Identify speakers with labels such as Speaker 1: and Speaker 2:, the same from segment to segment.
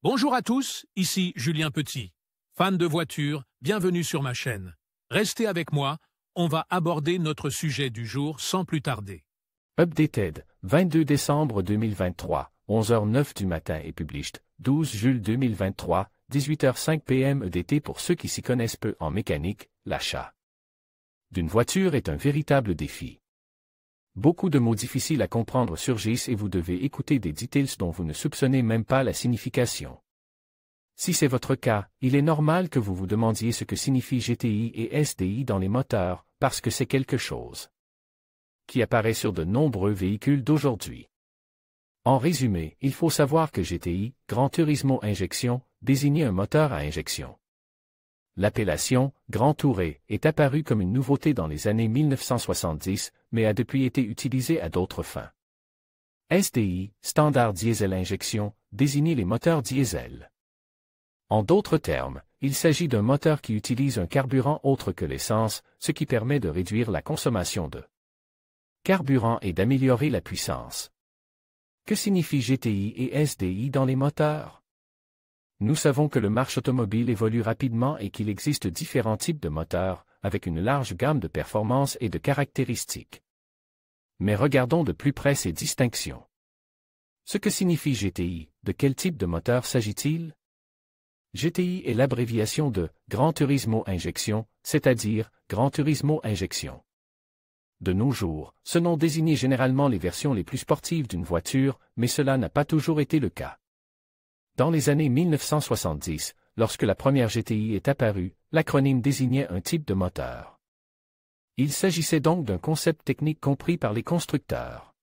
Speaker 1: Bonjour à tous, ici Julien Petit. Fan de voitures, bienvenue sur ma chaîne. Restez avec moi, on va aborder notre sujet du jour sans plus tarder.
Speaker 2: Updated, 22 décembre 2023, 11h09 du matin et published, 12 juillet 2023, 18h05 PM EDT pour ceux qui s'y connaissent peu en mécanique, l'achat d'une voiture est un véritable défi. Beaucoup de mots difficiles à comprendre surgissent et vous devez écouter des details dont vous ne soupçonnez même pas la signification. Si c'est votre cas, il est normal que vous vous demandiez ce que signifient GTI et SDI dans les moteurs, parce que c'est quelque chose qui apparaît sur de nombreux véhicules d'aujourd'hui. En résumé, il faut savoir que GTI, Gran Turismo Injection, désignait un moteur à injection. L'appellation « Grand Tourer » est apparue comme une nouveauté dans les années 1970, mais a depuis été utilisée à d'autres fins. SDI, Standard Diesel Injection, désignait les moteurs diesel. En d'autres termes, il s'agit d'un moteur qui utilise un carburant autre que l'essence, ce qui permet de réduire la consommation de carburant et d'améliorer la puissance. Que signifie GTI et SDI dans les moteurs? Nous savons que le marché automobile évolue rapidement et qu'il existe différents types de moteurs, avec une large gamme de performances et de caractéristiques. Mais regardons de plus près ces distinctions. Ce que signifie GTI, de quel type de moteur s'agit-il? GTI est l'abréviation de Gran Turismo Injection, c'est-à-dire Gran Turismo Injection. De nos jours, ce nom désignait généralement les versions les plus sportives d'une voiture, mais cela n'a pas toujours été le cas. Dans les années 1970, lorsque la première GTI est apparue, l'acronyme désignait un type de moteur. Il s'agissait donc d'un concept technique compris par les constructeurs.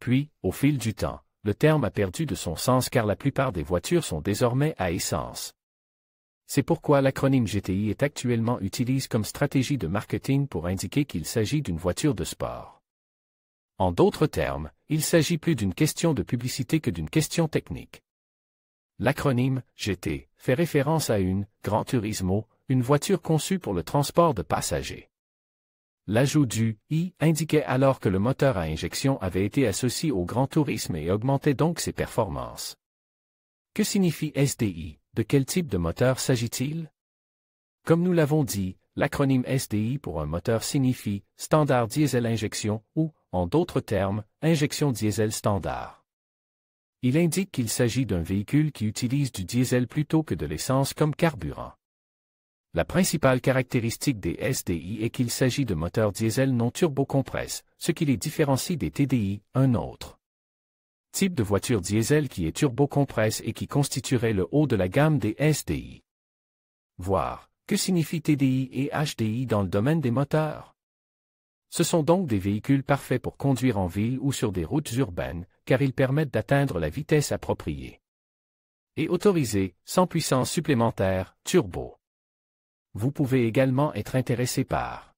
Speaker 2: Puis, au fil du temps, le terme a perdu de son sens car la plupart des voitures sont désormais à essence. C'est pourquoi l'acronyme GTI est actuellement utilisé comme stratégie de marketing pour indiquer qu'il s'agit d'une voiture de sport. En d'autres termes, il s'agit plus d'une question de publicité que d'une question technique. L'acronyme GT fait référence à une Gran Turismo, une voiture conçue pour le transport de passagers. L'ajout du I indiquait alors que le moteur à injection avait été associé au Gran Turismo et augmentait donc ses performances. Que signifie SDI? De quel type de moteur s'agit-il? Comme nous l'avons dit, l'acronyme SDI pour un moteur signifie Standard Diesel Injection ou, en d'autres termes, Injection Diesel Standard. Il indique qu'il s'agit d'un véhicule qui utilise du diesel plutôt que de l'essence comme carburant. La principale caractéristique des SDI est qu'il s'agit de moteurs diesel non turbocompresse, ce qui les différencie des TDI, un autre type de voiture diesel qui est turbocompresse et qui constituerait le haut de la gamme des SDI. Voir, que signifie TDI et HDI dans le domaine des moteurs? Ce sont donc des véhicules parfaits pour conduire en ville ou sur des routes urbaines, car ils permettent d'atteindre la vitesse appropriée. Et autorisés, sans puissance supplémentaire, turbo. Vous pouvez également être intéressé par